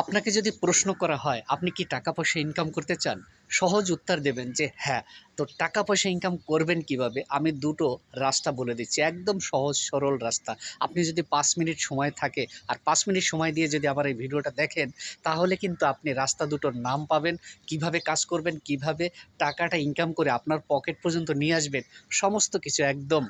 আপনাকে যদি প্রশ্ন করা হয় আপনি কি টাকা পয়সা ইনকাম করতে চান, সহজ উত্তর দেবেন যে হ্যাঁ। তো টাকা পয়সা ইনকাম করবেন কিভাবে, আমি দুটো রাস্তা বলে দিচ্ছি, একদম সহজ সরল রাস্তা। আপনি যদি 5 মিনিট সময় থাকে আর 5 মিনিট সময় দিয়ে যদি আমার এই ভিডিওটা দেখেন, তাহলে কিন্তু আপনি রাস্তা দুটোর নাম পাবেন, কিভাবে কাজ করবেন, কিভাবে টাকাটা ইনকাম করে আপনার পকেট পর্যন্ত নিয়ে আসবেন, সমস্ত কিছু একদম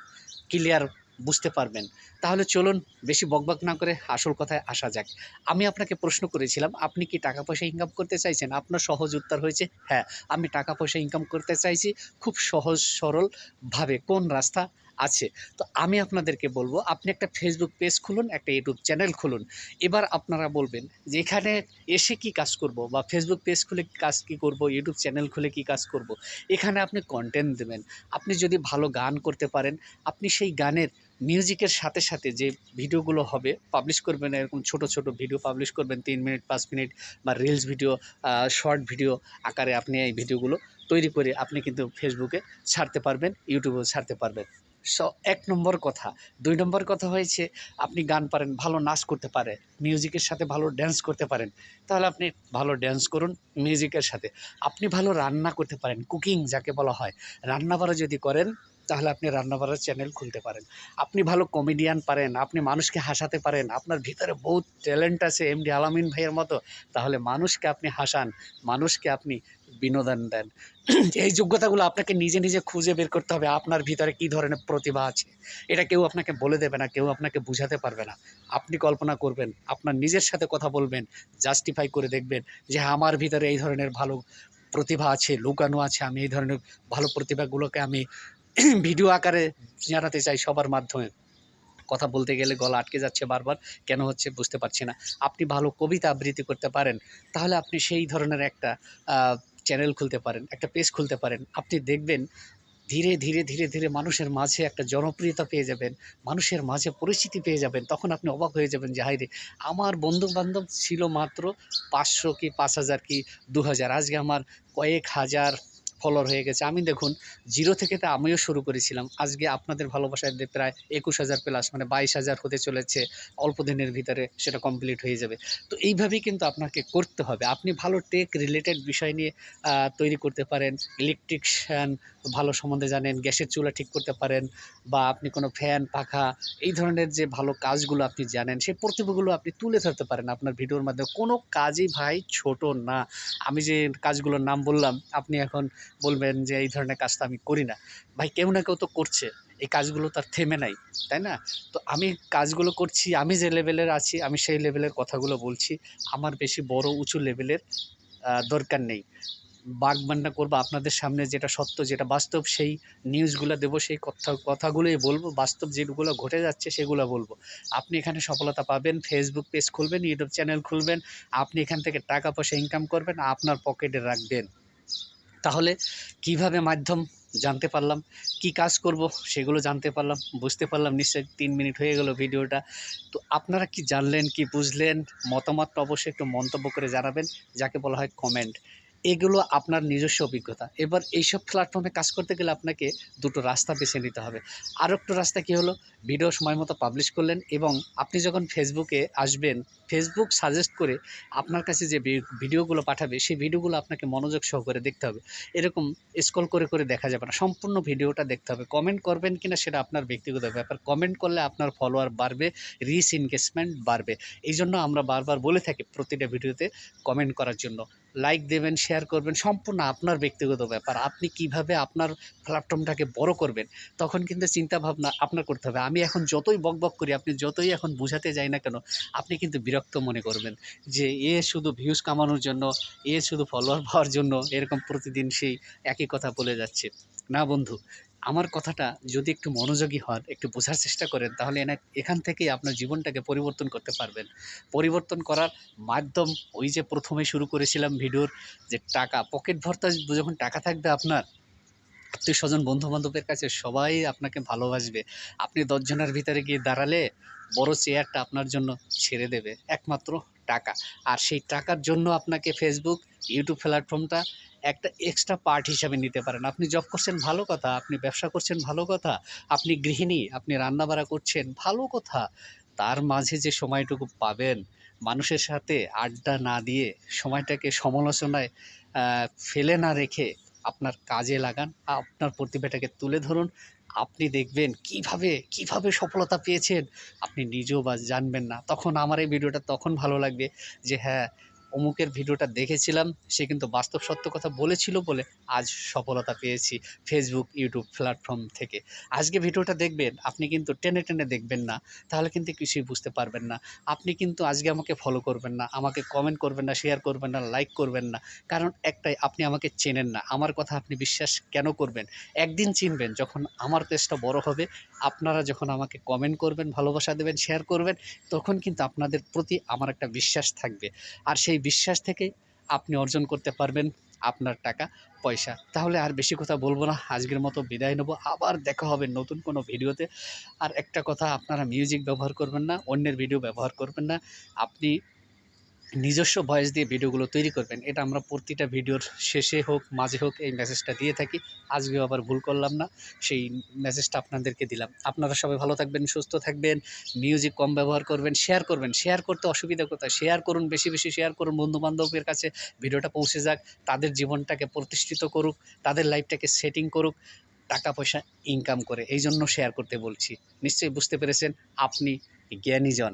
ক্লিয়ার বুঝতে পারবেন। তাহলে চলুন বেশি বকবক না করে আসল কথায় আসা যাক। আমি আপনাকে প্রশ্ন করেছিলাম, আপনি কি টাকা পয়সা ইনকাম করতে চাইছেন? আপনার সহজ উত্তর হয়েছে হ্যাঁ, আমি টাকা পয়সা ইনকাম করতে চাইছি। খুব সহজ সরলভাবে কোন রাস্তা আছে? তো আমি আপনাদেরকে বলব, আপনি একটা ফেসবুক পেজ খুলুন, একটা ইউটিউব চ্যানেল খুলুন। এবার আপনারা বলবেন যে এখানে এসে কি কাজ করব, বা ফেসবুক পেজ খুলে কাজ কি করব, ইউটিউব চ্যানেল খুলে কি কাজ করব। এখানে আপনি কন্টেন্ট দেবেন। আপনি যদি ভালো গান করতে পারেন, আপনি সেই গানের মিউজিকের সাথে সাথে যে ভিডিওগুলো হবে পাবলিশ করবেন, এরকম ছোট ছোট ভিডিও পাবলিশ করবেন, 3 মিনিট 5 মিনিট বা রিলস ভিডিও, শর্ট ভিডিও আকারে আপনি এই ভিডিওগুলো তৈরি করে আপনি কিন্তু ফেসবুকে ছাড়তে পারবেন, ইউটিউবেও ছাড়তে পারবেন। এক নম্বর কথা। 2 নম্বর কথা হয়েছে, আপনি গান পারেন, ভালো নাচ করতে পারেন, মিউজিকের সাথে ভালো ড্যান্স করতে পারেন, তাহলে আপনি ভালো ড্যান্স করুন মিউজিকের সাথে। আপনি ভালো রান্না করতে পারেন, কুকিং যাকে বলা হয়, রান্নাবাড়া যদি করেন, তাহলে আপনি রান্নাবাড়ার চ্যানেল খুলতে পারেন। আপনি ভালো কমেডিয়ান পারেন, আপনি মানুষকে হাসাতে পারেন, আপনার ভিতরে বহুত ট্যালেন্ট আছে এমডি আলামিন ভাইয়ের মতো, তাহলে মানুষকে আপনি হাসান, মানুষকে আপনি বিনোদন দেন। এই যোগ্যতাগুলো আপনাকে নিজে নিজে খুঁজে বের করতে হবে, আপনার ভিতরে কী ধরনের প্রতিভা আছে। এটা কেউ আপনাকে বলে দেবে না, কেউ আপনাকে বুঝাতে পারবে না। আপনি কল্পনা করবেন, আপনার নিজের সাথে কথা বলবেন, জাস্টিফাই করে দেখবেন যে হ্যাঁ, আমার ভিতরে এই ধরনের ভালো প্রতিভা আছে, লুকানো আছে, আমি এই ধরনের ভালো প্রতিভাগুলোকে আমি ভিডিও আকারে জানাতে চাই সবার মাধ্যমে। কথা বলতে গেলে গলা আটকে যাচ্ছে বারবার, কেন হচ্ছে বুঝতে পারছি না। আপনি ভালো কবিতা আবৃত্তি করতে পারেন, তাহলে আপনি সেই ধরনের একটা চ্যানেল খুলতে পারেন, একটা পেজ খুলতে পারেন। আপনি দেখবেন ধীরে ধীরে ধীরে ধীরে মানুষের মাঝে একটা জনপ্রিয়তা পেয়ে যাবেন, মানুষের মাঝে পরিচিতি পেয়ে যাবেন। তখন আপনি অবাক হয়ে যাবেন যে হায়রে, আমার বন্ধু বান্ধব ছিল মাত্র 500 কি 5000 কি 2000, আজকে আমার কয়েক হাজার ফলোয়ার হয়ে গেছে। আমি দেখুন, জিরো থেকে তো আমিও শুরু করেছিলাম, আজকে আপনাদের ভালোবাসায় প্রায় 21,000 প্লাস, মানে 22,000 হতে চলেছে। অল্প দিনের ভিতরে সেটা কমপ্লিট হয়ে যাবে। তো এইভাবেই কিন্তু আপনাকে করতে হবে। আপনি ভালো টেক রিলেটেড বিষয় নিয়ে তৈরি করতে পারেন। ইলেকট্রিশিয়ান ভালো সম্বন্ধে জানেন, গ্যাসের চুলা ঠিক করতে পারেন, বা আপনি কোনো ফ্যান, পাখা, এই ধরনের যে ভালো কাজগুলো আপনি জানেন, সেই প্রতিভাগুলো আপনি তুলে ধরতে পারেন আপনার ভিডিওর মাধ্যমে। কোনো কাজই ভাই ছোট না। আমি যে কাজগুলোর নাম বললাম, আপনি এখন বলবেন যে এই ধরনের কাজ তো আমি করি না। ভাই, কেউ না কেউ তো করছে। এই কাজগুলো তো আর থেমে নাই, তাই না? তো আমি কাজগুলো করছি, আমি যে লেভেলের আছি আমি সেই লেভেলের কথাগুলো বলছি। আমার বেশি বড় উঁচু লেভেলের দরকার নেই। বাগবান্না করবো আপনাদের সামনে, যেটা সত্য, যেটা বাস্তব, সেই নিউজগুলো দেবো, সেই কথাগুলোই বলবো, বাস্তব যেগুলো ঘটে যাচ্ছে সেগুলো বলবো। আপনি এখানে সফলতা পাবেন, ফেসবুক পেজ খুলবেন, ইউটিউব চ্যানেল খুলবেন, আপনি এখান থেকে টাকা পয়সা ইনকাম করবেন, আপনার পকেটে রাখবেন। তাহলে কিভাবে মাধ্যম জানতে পারলাম, কি কাজ করব সেগুলো জানতে পারলাম, বুঝতে পারলাম। নিশ্চয়ই 3 মিনিট হয়ে গেল ভিডিওটা। তো আপনারা কি জানলেন, কি বুঝলেন? মতামতটা অবশ্যই একটু মন্তব্য করে জানাবেন, যাকে বলা হয় কমেন্ট। এগুলো আপনার নিজস্ব অভিজ্ঞতা। এবার এইসব প্ল্যাটফর্মে কাজ করতে গেলে আপনাকে দুটো রাস্তা বেছে নিতে হবে। আরও একটা রাস্তা কী হলো, ভিডিও সময় মতো পাবলিশ করলেন, এবং আপনি যখন ফেসবুকে আসবেন, ফেসবুক সাজেস্ট করে আপনার কাছে যে ভিডিওগুলো পাঠাবে, সেই ভিডিওগুলো আপনাকে মনোযোগ সহকারে দেখতে হবে। এরকম স্ক্রল করে করে দেখা যাবে না, সম্পূর্ণ ভিডিওটা দেখতে হবে। কমেন্ট করবেন কিনা সেটা আপনার ব্যক্তিগত ব্যাপার। কমেন্ট করলে আপনার ফলোয়ার বাড়বে, রিচ এনগেজমেন্ট বাড়বে। এই জন্য আমরা বারবার বলে থাকি প্রতিটা ভিডিওতে কমেন্ট করার জন্য। লাইক দেবেন, শেয়ার করবেন, সম্পূর্ণ আপনার ব্যক্তিগত ব্যাপার। আপনি কিভাবে আপনার প্ল্যাটফর্মটাকে বড় করবেন, তখন কিন্তু চিন্তাভাবনা আপনার করতে হবে। আমি এখন যতই বকবক করি, আপনি যতই এখন বুঝাতে যাই না কেন, আপনি কিন্তু বিরক্ত মনে করবেন যে এ শুধু ভিউজ কামানোর জন্য, এ শুধু ফলোয়ার পাওয়ার জন্য এরকম প্রতিদিন সেই একই কথা বলে যাচ্ছে। না বন্ধু, আমার কথাটা যদি একটু মনোযোগী হন, একটু বোঝার চেষ্টা করেন, তাহলে এখান থেকেই আপনার জীবনটাকে পরিবর্তন করতে পারবেন। পরিবর্তন করার মাধ্যম, ওই যে প্রথমে শুরু করেছিলাম ভিডিওর, যে টাকা পকেট ভর্তা যখন টাকা থাকবে আপনার, আত্মীয়স্বজন, বন্ধু-বান্ধবের কাছে সবাই আপনাকে ভালোবাসবে। আপনি ১০ জনের ভিতরে গিয়ে দাঁড়ালে বড় চেয়ারটা আপনার জন্য ছেড়ে দেবে একমাত্র টাকা। আর সেই টাকার জন্য আপনাকে ফেসবুক, ইউটিউব প্ল্যাটফর্মটা একটা এক্সট্রা পার্ট হিসাবে নিতে পারেন। আপনি জব করছেন, ভালো কথা। আপনি ব্যবসা করছেন, ভালো কথা। আপনি গৃহিণী, আপনি রান্নাবাড়া করছেন, ভালো কথা। তার মাঝে যে সময়টুকু পাবেন, মানুষের সাথে আড্ডা না দিয়ে সময়টাকে সমালোচনায় ফেলে না রেখে আপনার কাজে লাগান, আপনার প্রতিভাটাকে তুলে ধরুন। আপনি দেখবেন কিভাবে সফলতা পেয়েছেন আপনি নিজেও বা জানবেন না। তখন আমার এই ভিডিওটা তখন ভালো লাগবে যে হ্যাঁ, অমুকের ভিডিওটা দেখেছিলাম, সে কিন্তু বাস্তব সত্য কথা বলেছিল বলে আজ সফলতা পেয়েছি ফেসবুক, ইউটিউব প্ল্যাটফর্ম থেকে। আজকে ভিডিওটা দেখবেন, আপনি কিন্তু টেনে দেখবেন না, তাহলে কিন্তু কিছুই বুঝতে পারবেন না। আপনি কিন্তু আজকে আমাকে ফলো করবেন না, আমাকে কমেন্ট করবেন না, শেয়ার করবেন না, লাইক করবেন না। কারণ একটাই, আপনি আমাকে চেনেন না। আমার কথা আপনি বিশ্বাস কেন করবেন? একদিন চিনবেন যখন আমার পেজটা বড় হবে, আপনারা যখন আমাকে কমেন্ট করবেন, ভালোবাসা দেবেন, শেয়ার করবেন, তখন কিন্তু আপনাদের প্রতি আমার একটা বিশ্বাস থাকবে। আর সেই বিশ্বাস থেকেই আপনি অর্জন করতে পারবেন আপনার টাকা পয়সা। তাহলে আর বেশি কথা বলব না। আজকের মতো বিদায় নেব। আবার দেখা হবে নতুন কোনো ভিডিওতে। আর একটা কথা, আপনারা মিউজিক ব্যবহার করবেন না, অন্যের ভিডিও ব্যবহার করবেন না। আপনি নিজস্ব ভয়েস দিয়ে ভিডিওগুলো তৈরি করবেন। এটা আমরা প্রতিটা ভিডিওর শেষে হোক, মাঝে হোক এই মেসেজটা দিয়ে থাকি। আজকেও আবার ভুল করলাম না। সেই মেসেজটা আপনাদেরকে দিলাম। আপনারা সবাই ভালো থাকবেন, সুস্থ থাকবেন, মিউজিক কম ব্যবহার করবেন, শেয়ার করবেন। শেয়ার করতে অসুবিধা কোথায়? শেয়ার করুন, বেশি শেয়ার করুন। বন্ধু-বান্ধবের কাছে ভিডিওটা পৌঁছে যাক। তাদের জীবনটাকে প্রতিষ্ঠিত করুক, তাদের লাইফটাকে সেটিং করুক টাকা পয়সা ইনকাম করে। এইজন্য শেয়ার করতে বলছি। নিশ্চয়ই বুঝতে পেরেছেন, আপনি জ্ঞানীজন।